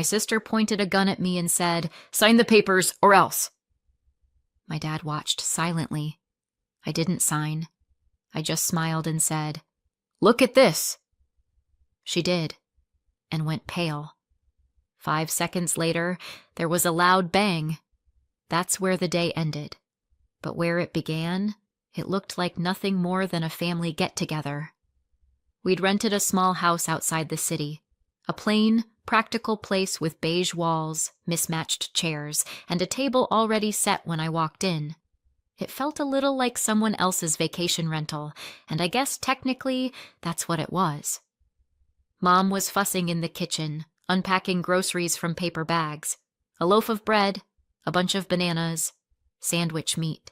My sister pointed a gun at me and said, "Sign the papers or else." My dad watched silently. I didn't sign. I just smiled and said, "Look at this." She did, and went pale. 5 seconds later, there was a loud bang. That's where the day ended. But where it began, it looked like nothing more than a family get-together. We'd rented a small house outside the city, a plain, practical place with beige walls, mismatched chairs, and a table already set when I walked in. It felt a little like someone else's vacation rental, and I guess technically that's what it was. Mom was fussing in the kitchen, unpacking groceries from paper bags. A loaf of bread, a bunch of bananas, sandwich meat.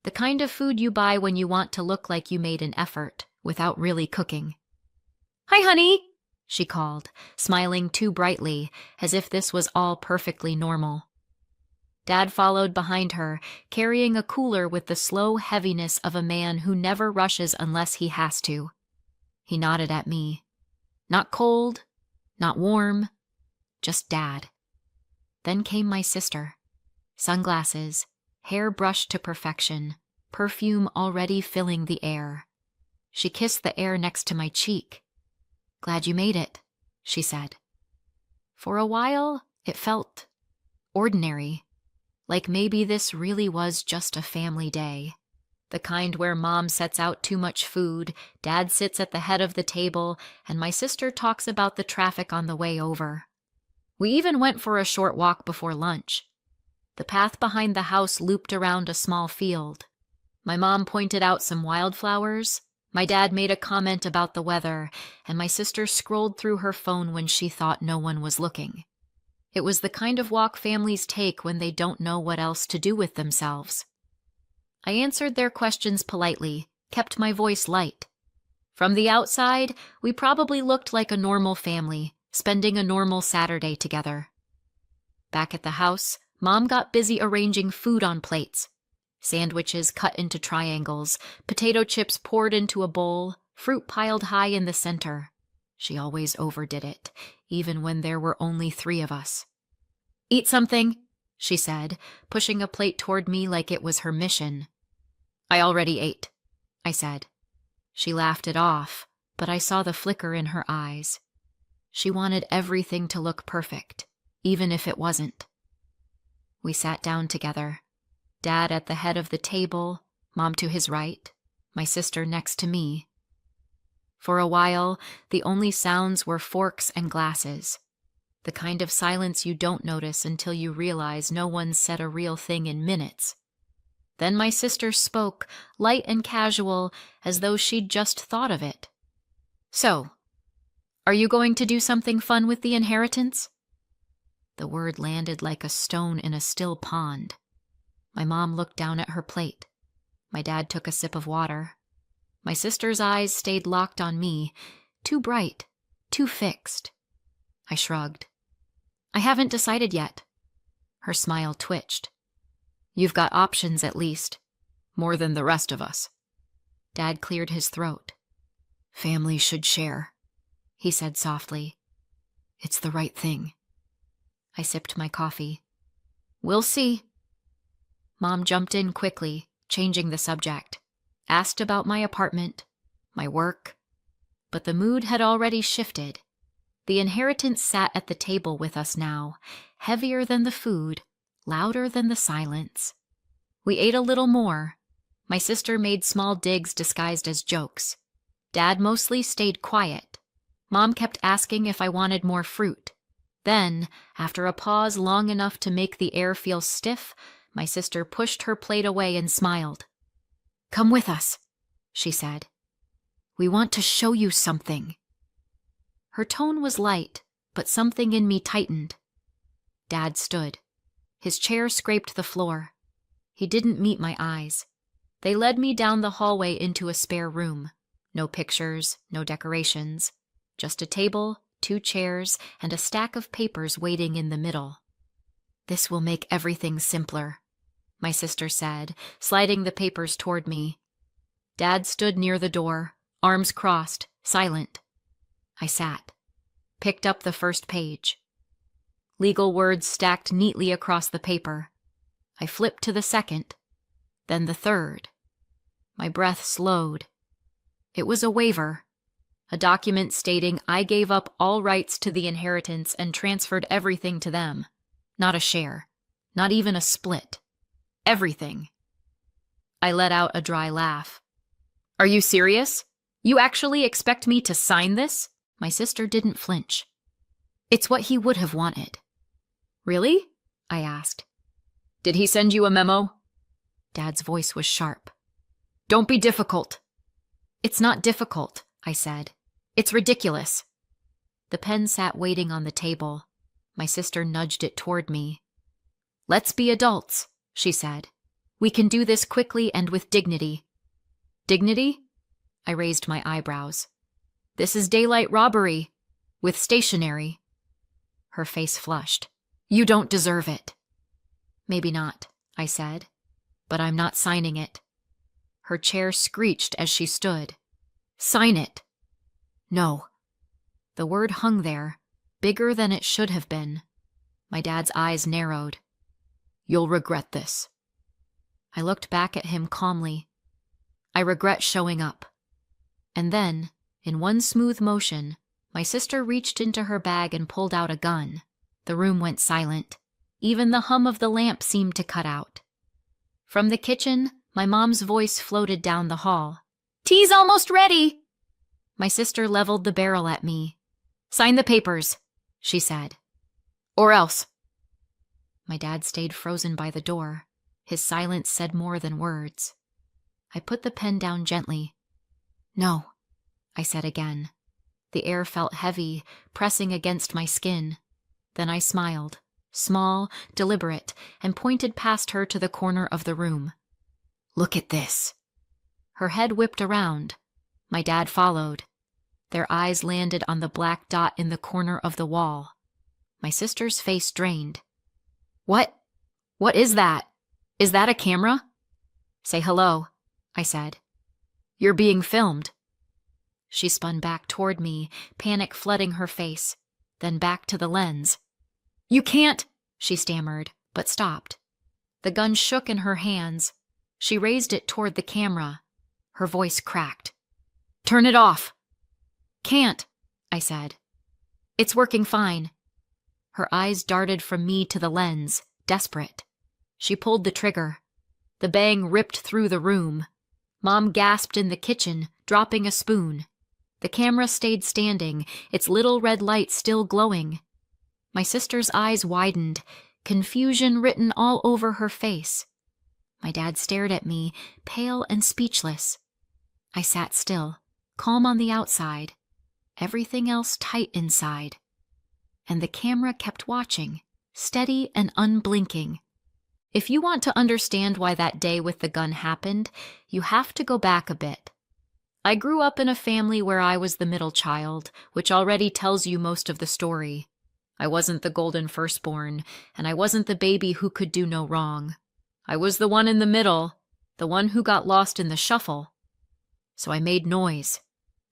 The kind of food you buy when you want to look like you made an effort without really cooking. "Hi, honey," she called, smiling too brightly, as if this was all perfectly normal. Dad followed behind her, carrying a cooler with the slow heaviness of a man who never rushes unless he has to. He nodded at me. Not cold, not warm, just Dad. Then came my sister. Sunglasses, hair brushed to perfection, perfume already filling the air. She kissed the air next to my cheek. "Glad you made it," she said. For a while, it felt ordinary, like maybe this really was just a family day. The kind where Mom sets out too much food, Dad sits at the head of the table, and my sister talks about the traffic on the way over. We even went for a short walk before lunch. The path behind the house looped around a small field. My mom pointed out some wildflowers. My dad made a comment about the weather, and my sister scrolled through her phone when she thought no one was looking. It was the kind of walk families take when they don't know what else to do with themselves. I answered their questions politely, kept my voice light. From the outside, we probably looked like a normal family, spending a normal Saturday together. Back at the house, Mom got busy arranging food on plates. Sandwiches cut into triangles, potato chips poured into a bowl, fruit piled high in the center. She always overdid it, even when there were only 3 of us. "Eat something," she said, pushing a plate toward me like it was her mission. "I already ate," I said. She laughed it off, but I saw the flicker in her eyes. She wanted everything to look perfect, even if it wasn't. We sat down together. Dad at the head of the table, Mom to his right, my sister next to me. For a while, the only sounds were forks and glasses, the kind of silence you don't notice until you realize no one said a real thing in minutes. Then my sister spoke, light and casual, as though she'd just thought of it. "So, are you going to do something fun with the inheritance?" The word landed like a stone in a still pond. My mom looked down at her plate. My dad took a sip of water. My sister's eyes stayed locked on me, too bright, too fixed. I shrugged. "I haven't decided yet." Her smile twitched. "You've got options at least. More than the rest of us." Dad cleared his throat. "Family should share," he said softly. "It's the right thing." I sipped my coffee. "We'll see." Mom jumped in quickly, changing the subject. Asked about my apartment, my work. But the mood had already shifted. The inheritance sat at the table with us now, heavier than the food, louder than the silence. We ate a little more. My sister made small digs disguised as jokes. Dad mostly stayed quiet. Mom kept asking if I wanted more fruit. Then, after a pause long enough to make the air feel stiff, my sister pushed her plate away and smiled. "Come with us," she said. "We want to show you something." Her tone was light, but something in me tightened. Dad stood. His chair scraped the floor. He didn't meet my eyes. They led me down the hallway into a spare room. No pictures, no decorations. Just a table, 2 chairs, and a stack of papers waiting in the middle. "This will make everything simpler," my sister said, sliding the papers toward me. Dad stood near the door, arms crossed, silent. I sat, picked up the first page. legal words stacked neatly across the paper. I flipped to the second, then the third. My breath slowed. It was a waiver, a document stating I gave up all rights to the inheritance and transferred everything to them. Not a share, not even a split. Everything. I let out a dry laugh. Are you serious? You actually expect me to sign this? My sister didn't flinch. It's what he would have wanted. Really? I asked. Did he send you a memo? Dad's voice was sharp. Don't be difficult. It's not difficult, I said. It's ridiculous. The pen sat waiting on the table. My sister nudged it toward me. Let's be adults, she said. We can do this quickly and with dignity. Dignity? I raised my eyebrows. This is daylight robbery, with stationery. Her face flushed. You don't deserve it. Maybe not, I said, but I'm not signing it. Her chair screeched as she stood. Sign it. No. The word hung there, bigger than it should have been. My dad's eyes narrowed. You'll regret this. I looked back at him calmly. I regret showing up. And then, in one smooth motion, my sister reached into her bag and pulled out a gun. The room went silent. Even the hum of the lamp seemed to cut out. From the kitchen, my mom's voice floated down the hall. Tea's almost ready! My sister leveled the barrel at me. Sign the papers, she said. Or else. My dad stayed frozen by the door. His silence said more than words. I put the pen down gently. No, I said again. The air felt heavy, pressing against my skin. Then I smiled, small, deliberate, and pointed past her to the corner of the room. Look at this. Her head whipped around. My dad followed. Their eyes landed on the black dot in the corner of the wall. My sister's face drained. What? What is that? Is that a camera? Say hello, I said. You're being filmed. She spun back toward me, panic flooding her face, then back to the lens. You can't, she stammered, but stopped. The gun shook in her hands. She raised it toward the camera. Her voice cracked. Turn it off. Can't, I said. It's working fine. Her eyes darted from me to the lens, desperate. She pulled the trigger. The bang ripped through the room. Mom gasped in the kitchen, dropping a spoon. The camera stayed standing, its little red light still glowing. My sister's eyes widened, confusion written all over her face. My dad stared at me, pale and speechless. I sat still, calm on the outside, everything else tight inside. And the camera kept watching, steady and unblinking. If you want to understand why that day with the gun happened, you have to go back a bit. I grew up in a family where I was the middle child, which already tells you most of the story. I wasn't the golden firstborn, and I wasn't the baby who could do no wrong. I was the one in the middle, the one who got lost in the shuffle. So I made noise.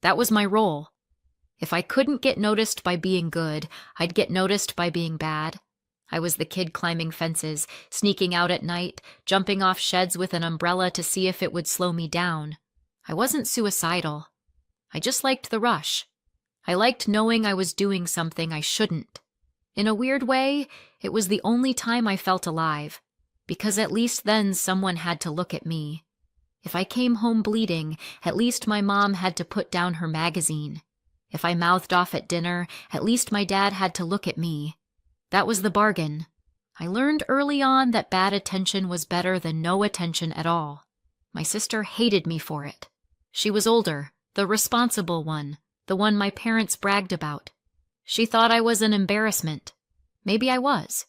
That was my role. If I couldn't get noticed by being good, I'd get noticed by being bad. I was the kid climbing fences, sneaking out at night, jumping off sheds with an umbrella to see if it would slow me down. I wasn't suicidal. I just liked the rush. I liked knowing I was doing something I shouldn't. In a weird way, it was the only time I felt alive, because at least then someone had to look at me. If I came home bleeding, at least my mom had to put down her magazine. If I mouthed off at dinner, at least my dad had to look at me. That was the bargain. I learned early on that bad attention was better than no attention at all. My sister hated me for it. She was older, the responsible one, the one my parents bragged about. She thought I was an embarrassment. Maybe I was.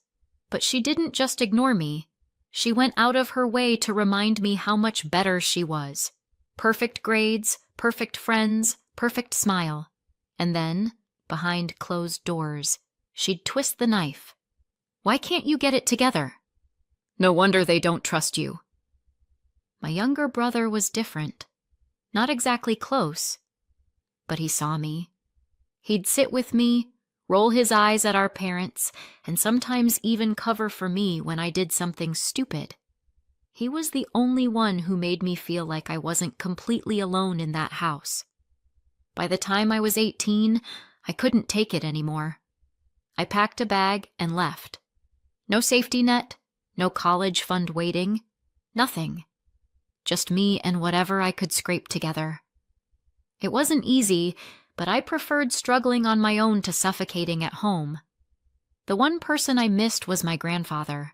But she didn't just ignore me. She went out of her way to remind me how much better she was. Perfect grades, perfect friends, perfect smile. And then, behind closed doors, she'd twist the knife. Why can't you get it together? No wonder they don't trust you. My younger brother was different. Not exactly close, but he saw me. He'd sit with me, roll his eyes at our parents, and sometimes even cover for me when I did something stupid. He was the only one who made me feel like I wasn't completely alone in that house. By the time I was 18, I couldn't take it anymore. I packed a bag and left. No safety net, no college fund waiting, nothing. Just me and whatever I could scrape together. It wasn't easy, but I preferred struggling on my own to suffocating at home. The one person I missed was my grandfather.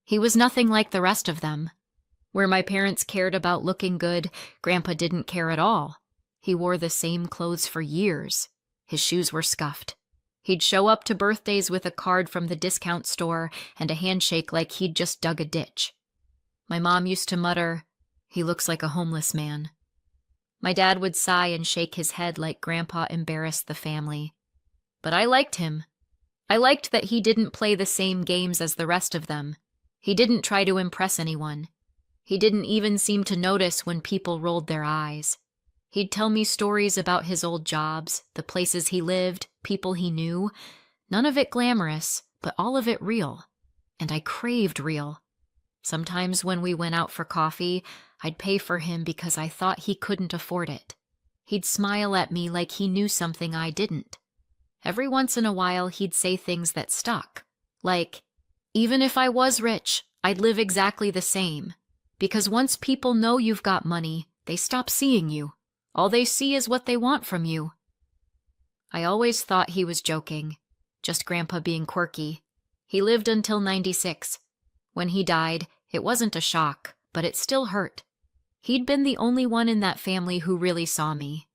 He was nothing like the rest of them. Where my parents cared about looking good, Grandpa didn't care at all. He wore the same clothes for years. His shoes were scuffed. He'd show up to birthdays with a card from the discount store and a handshake like he'd just dug a ditch. My mom used to mutter, "He looks like a homeless man." My dad would sigh and shake his head like Grandpa embarrassed the family. But I liked him. I liked that he didn't play the same games as the rest of them. He didn't try to impress anyone. He didn't even seem to notice when people rolled their eyes. He'd tell me stories about his old jobs, the places he lived, people he knew. None of it glamorous, but all of it real. And I craved real. Sometimes when we went out for coffee, I'd pay for him because I thought he couldn't afford it. He'd smile at me like he knew something I didn't. Every once in a while, he'd say things that stuck. Like, even if I was rich, I'd live exactly the same. Because once people know you've got money, they stop seeing you. All they see is what they want from you. I always thought he was joking, just Grandpa being quirky. He lived until 96. When he died, it wasn't a shock, but it still hurt. He'd been the only one in that family who really saw me.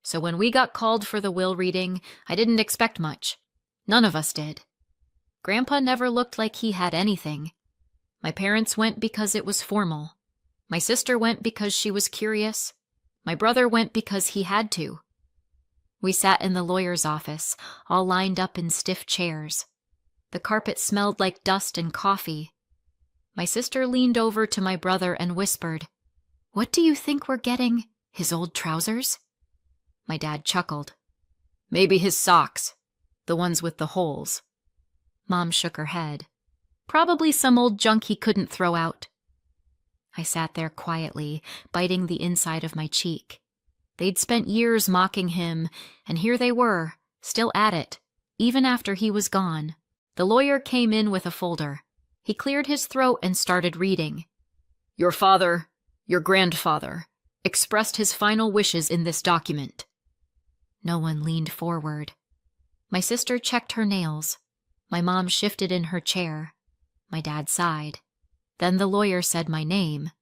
So when we got called for the will reading, I didn't expect much. None of us did. Grandpa never looked like he had anything. My parents went because it was formal. My sister went because she was curious. My brother went because he had to. We sat in the lawyer's office, all lined up in stiff chairs. The carpet smelled like dust and coffee. My sister leaned over to my brother and whispered, "What do you think we're getting? His old trousers?" My dad chuckled. "Maybe his socks, the ones with the holes." Mom shook her head. "Probably some old junk he couldn't throw out." I sat there quietly, biting the inside of my cheek. They'd spent years mocking him, and here they were, still at it, even after he was gone. The lawyer came in with a folder. He cleared his throat and started reading. "Your father, your grandfather, expressed his final wishes in this document." No one leaned forward. My sister checked her nails. My mom shifted in her chair. My dad sighed. Then the lawyer said my name.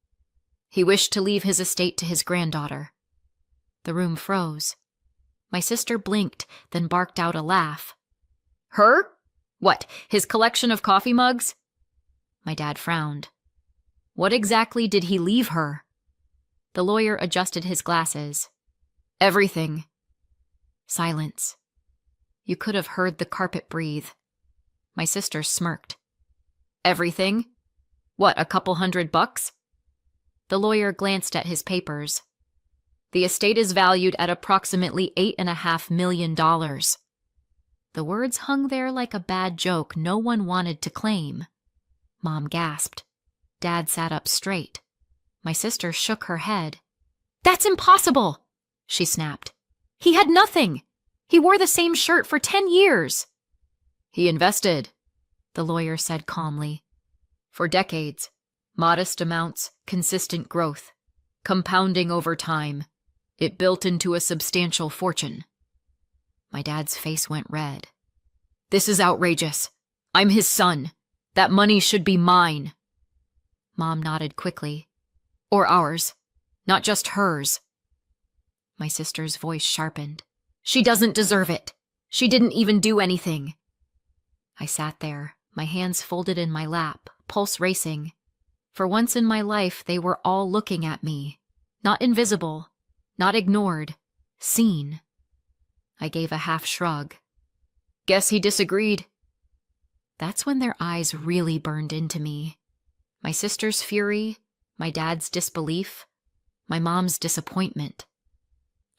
He wished to leave his estate to his granddaughter. The room froze. My sister blinked, then barked out a laugh. "Her? What, his collection of coffee mugs?" My dad frowned. "What exactly did he leave her?" The lawyer adjusted his glasses. "Everything." Silence. You could have heard the carpet breathe. My sister smirked. "Everything? What, a couple $100? The lawyer glanced at his papers. "The estate is valued at approximately $8.5 million. The words hung there like a bad joke no one wanted to claim. Mom gasped. Dad sat up straight. My sister shook her head. "That's impossible!" she snapped. "He had nothing! He wore the same shirt for 10 years!" "He invested," the lawyer said calmly. "For decades. Modest amounts, consistent growth. Compounding over time. It built into a substantial fortune." My dad's face went red. "This is outrageous. I'm his son. That money should be mine." Mom nodded quickly. "Or ours. Not just hers." My sister's voice sharpened. "She doesn't deserve it. She didn't even do anything." I sat there, my hands folded in my lap, pulse racing. For once in my life, they were all looking at me. Not invisible, not ignored, seen. I gave a half shrug. "Guess he disagreed." That's when their eyes really burned into me. My sister's fury, my dad's disbelief, my mom's disappointment.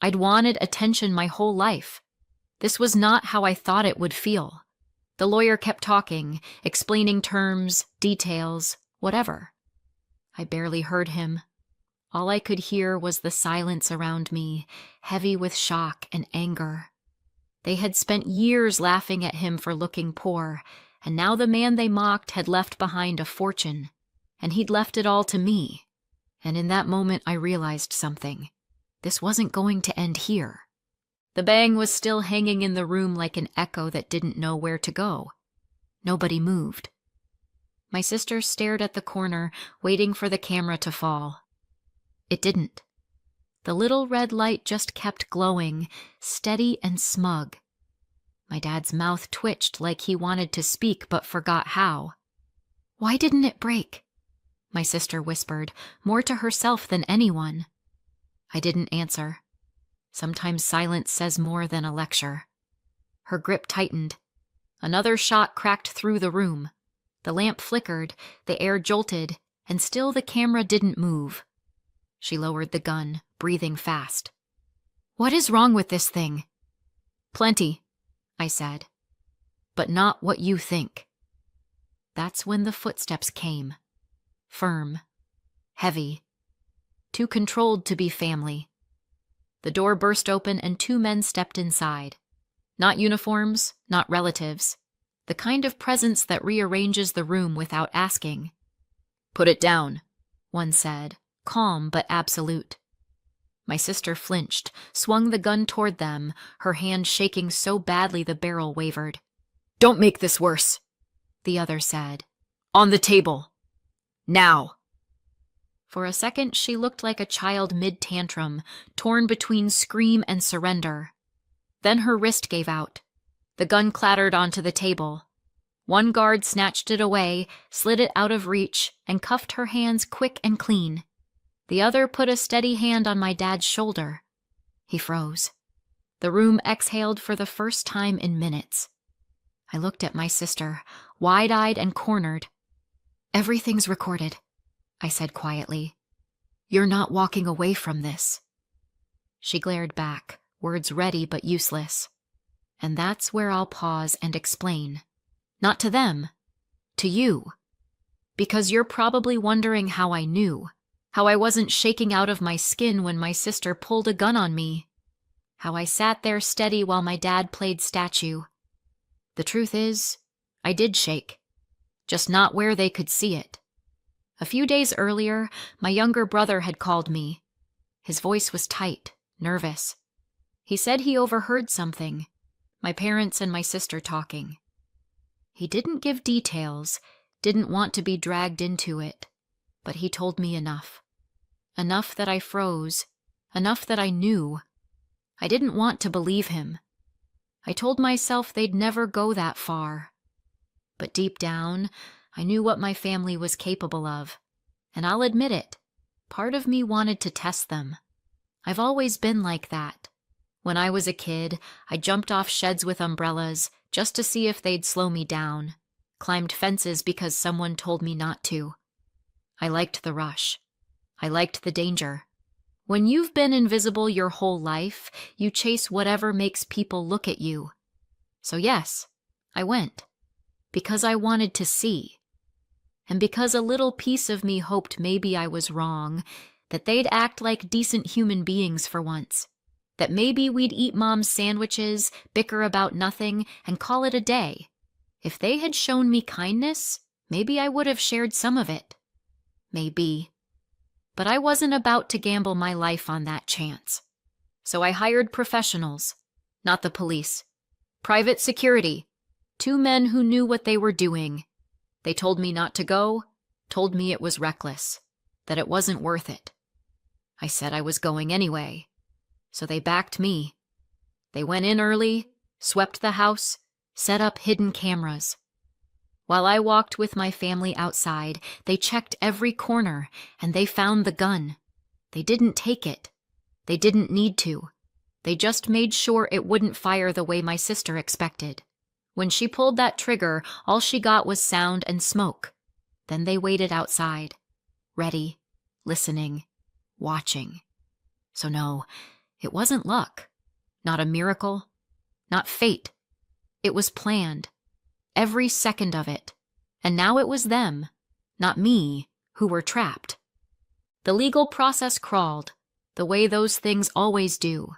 I'd wanted attention my whole life. This was not how I thought it would feel. The lawyer kept talking, explaining terms, details, whatever. I barely heard him. All I could hear was the silence around me, heavy with shock and anger. They had spent years laughing at him for looking poor, and now the man they mocked had left behind a fortune, and he'd left it all to me. And in that moment I realized something. This wasn't going to end here. The bang was still hanging in the room like an echo that didn't know where to go. Nobody moved. My sister stared at the corner, waiting for the camera to fall. It didn't. The little red light just kept glowing, steady and smug. My dad's mouth twitched like he wanted to speak but forgot how. "Why didn't it break?" my sister whispered, more to herself than anyone. I didn't answer. Sometimes silence says more than a lecture. Her grip tightened. Another shot cracked through the room. The lamp flickered, the air jolted, and still the camera didn't move. She lowered the gun, breathing fast. "What is wrong with this thing?" "Plenty," I said. "But not what you think." That's when the footsteps came. Firm. Heavy. Too controlled to be family. The door burst open and 2 men stepped inside. Not uniforms, not relatives. The kind of presence that rearranges the room without asking. "Put it down," one said, calm but absolute. My sister flinched, swung the gun toward them, her hand shaking so badly the barrel wavered. "Don't make this worse," the other said. "On the table. Now." For a second she looked like a child mid-tantrum, torn between scream and surrender. Then her wrist gave out. The gun clattered onto the table. One guard snatched it away, slid it out of reach, and cuffed her hands quick and clean. The other put a steady hand on my dad's shoulder. He froze. The room exhaled for the first time in minutes. I looked at my sister, wide-eyed and cornered. "Everything's recorded," I said quietly. "You're not walking away from this." She glared back, words ready but useless. And that's where I'll pause and explain. Not to them, to you. Because you're probably wondering how I knew, how I wasn't shaking out of my skin when my sister pulled a gun on me, how I sat there steady while my dad played statue. The truth is, I did shake, just not where they could see it. A few days earlier, my younger brother had called me. His voice was tight, nervous. He said he overheard something, my parents and my sister talking. He didn't give details, didn't want to be dragged into it, but he told me enough. Enough that I froze, enough that I knew. I didn't want to believe him. I told myself they'd never go that far. But deep down, I knew what my family was capable of, and I'll admit it, part of me wanted to test them. I've always been like that. When I was a kid, I jumped off sheds with umbrellas just to see if they'd slow me down, climbed fences because someone told me not to. I liked the rush. I liked the danger. When you've been invisible your whole life, you chase whatever makes people look at you. So yes, I went. Because I wanted to see. And because a little piece of me hoped maybe I was wrong, that they'd act like decent human beings for once. That maybe we'd eat Mom's sandwiches, bicker about nothing, and call it a day. If they had shown me kindness, maybe I would have shared some of it. Maybe. But I wasn't about to gamble my life on that chance. So I hired professionals, not the police. Private security. 2 men who knew what they were doing. They told me not to go, told me it was reckless, that it wasn't worth it. I said I was going anyway. So they backed me. They went in early, swept the house, set up hidden cameras. While I walked with my family outside, they checked every corner, and they found the gun. They didn't take it. They didn't need to. They just made sure it wouldn't fire the way my sister expected. When she pulled that trigger, all she got was sound and smoke. Then they waited outside, ready, listening, watching. So no, it wasn't luck. Not a miracle. not fate. It was planned, every second of it. And now it was them, not me, who were trapped. The legal process crawled, the way those things always do.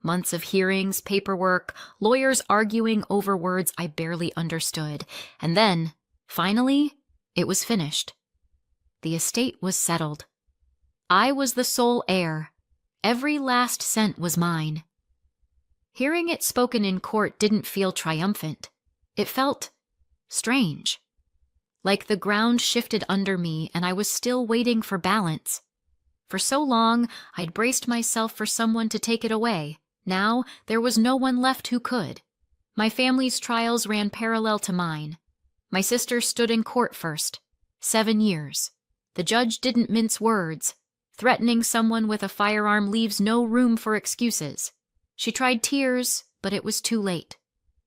Months of hearings, paperwork, lawyers arguing over words I barely understood. And then, finally, it was finished. The estate was settled. I was the sole heir. Every last cent was mine. Hearing it spoken in court didn't feel triumphant. It felt strange. Like the ground shifted under me and I was still waiting for balance. For so long, I'd braced myself for someone to take it away. Now, there was no one left who could. My family's trials ran parallel to mine. My sister stood in court first. 7 years. The judge didn't mince words. Threatening someone with a firearm leaves no room for excuses. She tried tears, but it was too late.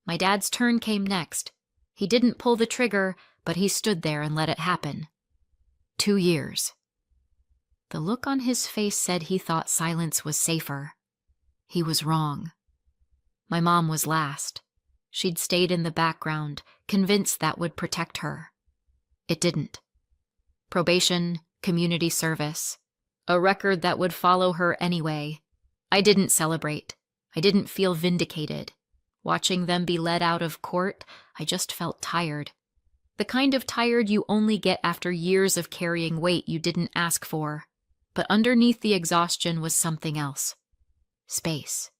My dad's turn came next. He didn't pull the trigger, but he stood there and let it happen. 2 years. The look on his face said he thought silence was safer. He was wrong. My mom was last. She'd stayed in the background, convinced that would protect her. It didn't. Probation, community service, a record that would follow her anyway. I didn't celebrate. I didn't feel vindicated. Watching them be led out of court, I just felt tired. The kind of tired you only get after years of carrying weight you didn't ask for. But underneath the exhaustion was something else. Space.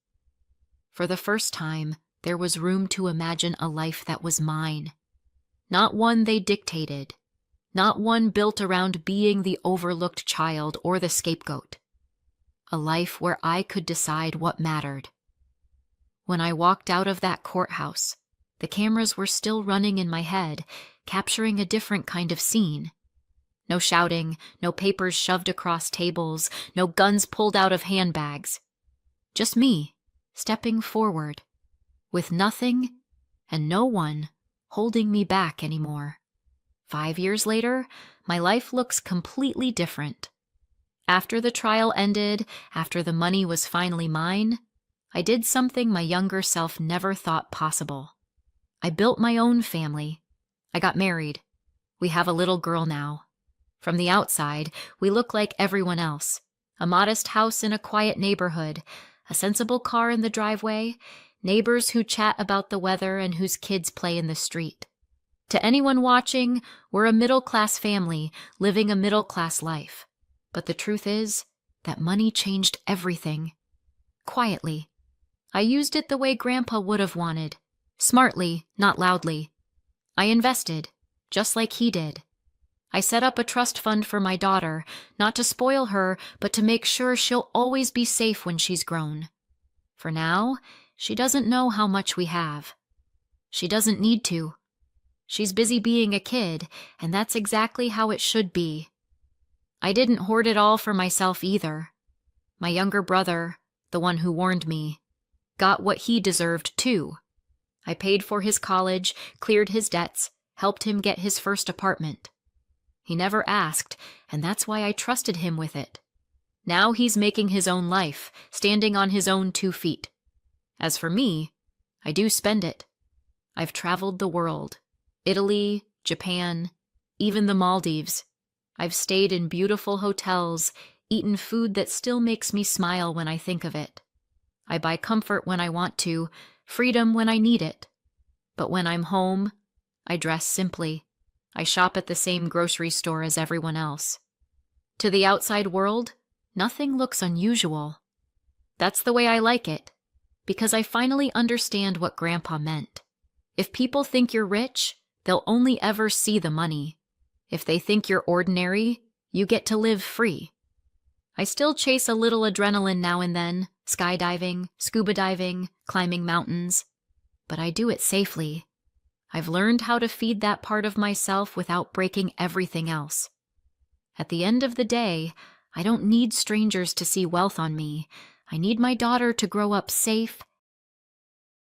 For the first time, there was room to imagine a life that was mine. Not one they dictated. Not one built around being the overlooked child or the scapegoat. A life where I could decide what mattered. When I walked out of that courthouse, the cameras were still running in my head, capturing a different kind of scene. No shouting, no papers shoved across tables, no guns pulled out of handbags. Just me, stepping forward, with nothing and no one holding me back anymore. 5 years later, my life looks completely different. After the trial ended, after the money was finally mine, I did something my younger self never thought possible. I built my own family. I got married. We have a little girl now. From the outside, we look like everyone else. A modest house in a quiet neighborhood, a sensible car in the driveway, neighbors who chat about the weather and whose kids play in the street. To anyone watching, we're a middle-class family living a middle-class life. But the truth is that money changed everything. Quietly. I used it the way Grandpa would have wanted. Smartly, not loudly. I invested, just like he did. I set up a trust fund for my daughter, not to spoil her, but to make sure she'll always be safe when she's grown. For now, she doesn't know how much we have. She doesn't need to. She's busy being a kid, and that's exactly how it should be. I didn't hoard it all for myself either. My younger brother, the one who warned me, got what he deserved too. I paid for his college, cleared his debts, helped him get his first apartment. He never asked, and that's why I trusted him with it. Now he's making his own life, standing on his own 2 feet. As for me, I do spend it. I've traveled the world. Italy, Japan, even the Maldives. I've stayed in beautiful hotels, eaten food that still makes me smile when I think of it. I buy comfort when I want to, freedom when I need it. But when I'm home, I dress simply. I shop at the same grocery store as everyone else. To the outside world, nothing looks unusual. That's the way I like it, because I finally understand what Grandpa meant. If people think you're rich, they'll only ever see the money. If they think you're ordinary, you get to live free. I still chase a little adrenaline now and then, skydiving, scuba diving, climbing mountains. But I do it safely. I've learned how to feed that part of myself without breaking everything else. At the end of the day, I don't need strangers to see wealth on me. I need my daughter to grow up safe,